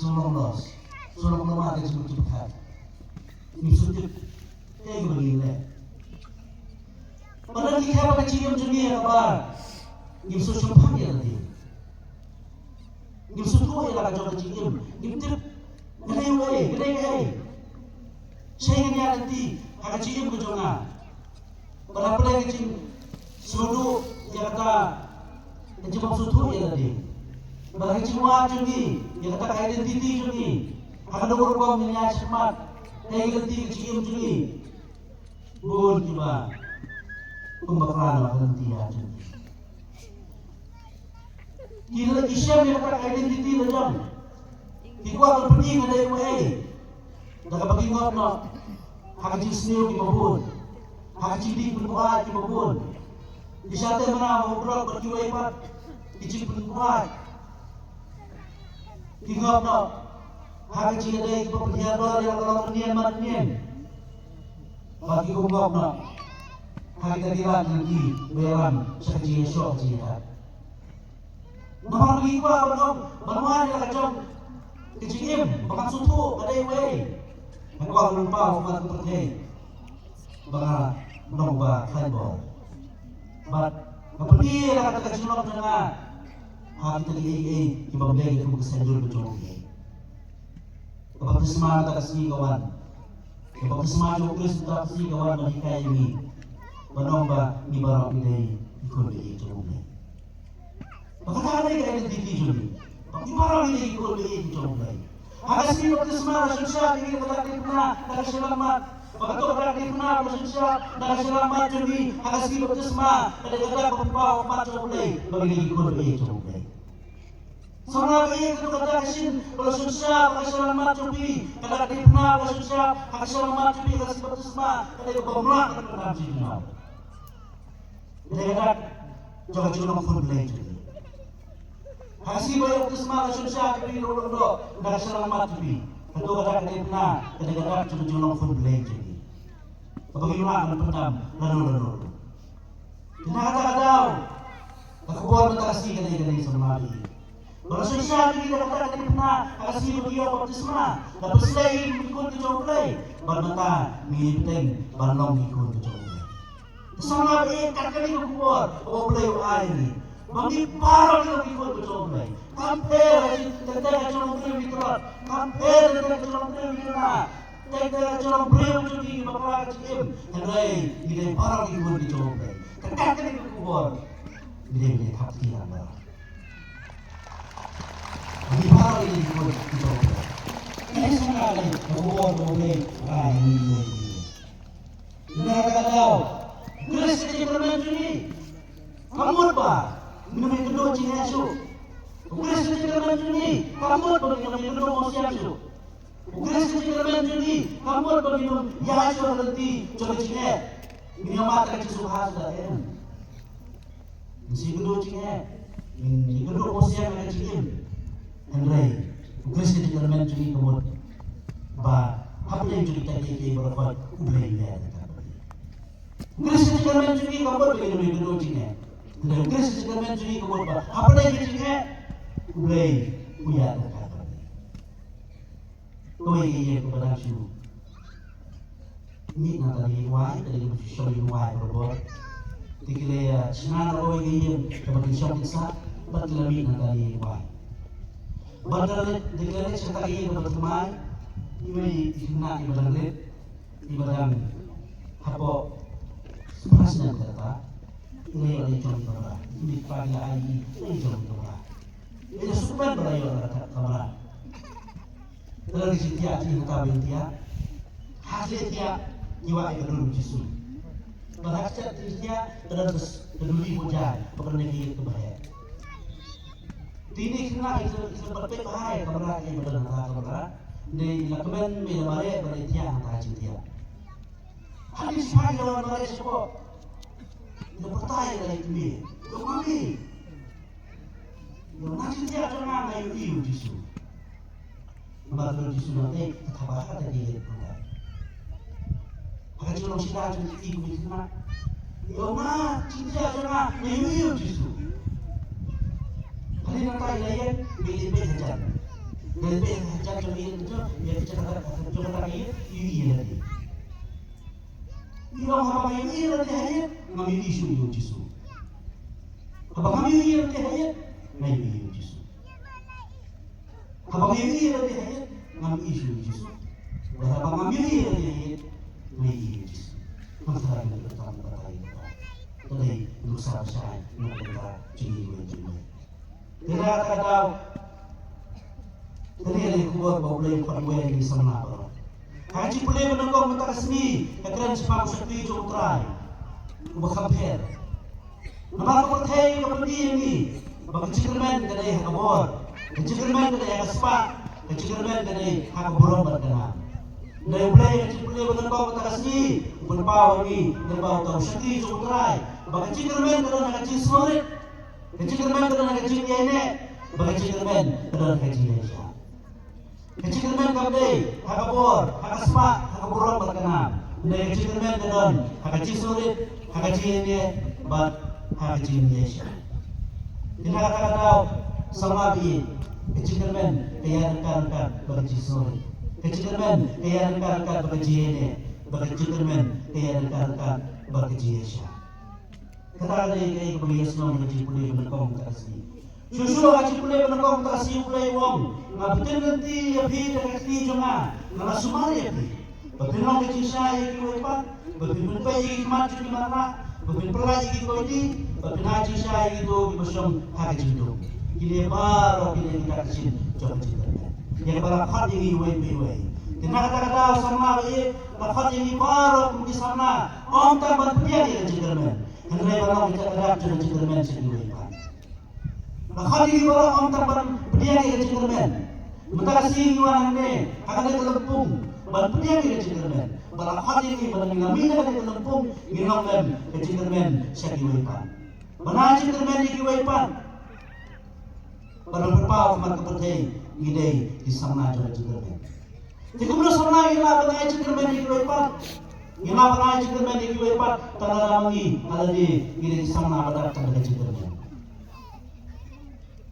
Los, sono chiamate sul giocare. Mi sono detto, che begini. Padahal kita pakai cium dunia kabar, ni susu pagi nanti, ni susu tu ialah kacau cium, ni tu, gede. Saya ni nanti kacau cium kacau na, padahal pada kacau sudu yang kata, kacau susu ialah dia, padahal kacau wajib ni, yang kata identiti ni, akan ada orang yang semat, identiti cium ni, bukan cuma. Pembakaran nanti aja. Kita Islam yang kata identiti lejam. Kita akan pergi ke daerah. Dah bagi ngap nak. Hak jinsnya di babun. Hak jadi berbuat di babun. Di sana mana orang berjual ibat. Ijib berbuat. Tinggal nak. Hak jadi ada kepercayaan yang orang nian. Bagi ngap nak. Kita kira nanti beran sekecil syok jihad. Nampak lagi apa bermain yang kacau kecil, bahkan suatu ada yang kalau lupa umat terkait, bahkan nombor handball. But kemudian kata kecil orang dengar, hati tadi imam dia itu bersenjol berjolong. Kepada semua kata kasih kawan, kepada semua jokes kata kasih kawan mereka ini. Menomba ni barang ini ikut dia jomble. Bagaimana dia identiti jomble? Ni barang ini ikut dia jomble. Hagas ni waktu semua susah ini berada di mana dah selamat. Waktu berada di mana susah dah selamat jadi hagas ni waktu semua ada kata berbawa umat jomble bagi ikut dia jomble. Soalnya ini kita kata kesin kalau susah hagas selamat jadi kada di mana kalau susah hagas selamat jadi hagas ni waktu semua ada berbawa umat jomble. Dekat jangan cuma phone belajar. Hasil bayar kesempatan susah jadi orang dah selamat jadi. Kalau ada kena dekat cuma phone belajar. Bagaimana pertama lalu. Kita kata kebuat berkasih kena semari. Kalau susah jadi kata kena kasih beliau waktu semua. Dapat selain ikut kecoklai. Bermata milih balong ikut kecoklai. Sama ini kakak ini keluar, boleh air. Bagi parah itu ikut bercobai. Compare dengan jalan beliau itu, compare dengan jalan beliau itu na. Dengan jalan beliau itu di bawah kecil. Henry, ini parah ikut bercobai. Kakak ini keluar, ini hati anda. Ini parah ini ikut bercobai. Ini semua ini keluar boleh air ini. Ini kata tahu. Gelas kecil bermain ini, kamu apa? Minum kedua cina su. Gelas kecil bermain ini, kamu apa? Minum kedua masih su. Gelas kecil bermain ini, kamu apa? Minum ya su nanti coba cina. Minum mata kecil suhas dah kan. Masih kedua cina, minum kedua masih yang kecil. Henry, gelas kecil bermain ini kamu apa? Apa yang jadi tadi berapa? Ubay dia. Gelas kecil bermain ini kamu bagaimana minum cina? Gelas kecil bermain ini kamu apa? Apa yang jadi cina? Ubay punya kata. Kau ini kepada aku. Ini nanti tadi show robot. Tikilnya senang kau ini kepada show kita. Betul lebih nanti Betul tikilnya cerita ini kepada teman. Ini nak ibadah ibadah apa? Pasnya kata, ini ada contoh lah. Ini pagi lagi, ini contoh lah. Ini super berayar kata kamera. Dari setiap ini kabel dia, hasil dia jiwa itu dulu jisu. Berhasil dia terus peduli hujan, pekerjaan itu bahaya. Ini kena itu seperti bahaya kamera yang benar kamera. Ini lakukan melalui beritian hasil dia. Hadis pagi lawan mereka semua. Dia bertanya dari ini. Yang mana? Yang nanti dia akan mengambil iu jisu. Mengambil jisu nanti tetap ada di rumah. Maka jika orang sila jadi ibu di sana. Yang mana? Dia akan mengambil iu jisu. Hari nanti lain pilih bejajan. Dari jangan coba itu, ya coba lagi, ini lagi. Ini orang apa yang ini lagi hayat, ngambil isu jisu. Abang kami ini lagi hayat, ngambil jisu. Abang ini lagi hayat, ngambil isu jisu. Dan abang kami ini lagi hayat, ngambil jisu. Masalah yang bertambah bertambah. Tadi berusaha saya mengenai ciri-ciri. Tidak tahu. Tadi ada kuat bawa beli kuat gue di sana. Haji boleh menengok mentara seni, kerana sepatu sepi jauh terai. Ubah kamper. Nama pertai kependi ini. Bagi cikerman kedai hakabor, cikerman kedai hakaspak, cikerman kedai hakaborong berkenaan. Dari boleh haji boleh menengok mentara seni, berpau ini, berbau tahu sepi jauh terai. Bagi cikerman kedai hakaci surit, cikerman kedai hakaci ini, bagi cikerman kedai hakaci Indonesia. Kecilman kabdei, hakabor, hakaspak, hakaborong berkenaan. Dari kecilman kedon, hakaci sulit, hakaci ini, bat hakaci Indonesia. Kita kata-kata sama bi, kecilman kaya rekan-rekan bagi sulit. Kecilman kaya rekan-rekan bagi ini, bagi kecilman kaya rekan-rekan bagi Indonesia. Kata dari kaya kemuliaan semua menjadi boleh menekong kasih. Susu haji boleh menekong kasih boleh wong. Betul nanti ya bi dekat di joma, nama semua ya bi. Betul nak kisah yang kita betul pergi mati di mana, betul pelaj kita ini, betul haji saya itu bersama haji itu. Ini baru kita dikasih jodoh kita. Yang berangkat ini way. Kita kata-kata sama ini, berangkat ini baru di sana. Om tak berpihak ya gentleman. Hendak orang kita ada gentleman sendiri. Berangkat ini baru om tak berpihak ya gentleman. Mentara sinyuan ini akan ada kelempung, berpihak ke gentleman. Berangkat ini mengambil dari kelempung, minumkan ke gentleman sekiwipan. Benar gentleman dikiwipan. Pada berpau kemat kepercayaan gidei di sana jodoh gentleman. Jika belum sana ina benar gentleman dikiwipan, ina benar gentleman dikiwipan, tanah ramangi ada di gidei di sana pada tanah gentleman.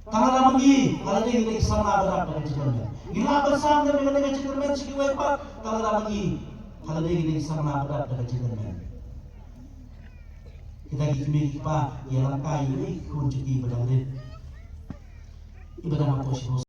Tanah ramangi ada di gidei di sana pada tanah gentleman. Ina bersama dengan gentleman dikiwipan, tanah ramangi ada di gidei di sana pada tanah gentleman. Kita kini kita yang langkai ini kunci ibadah ibadah apa sih?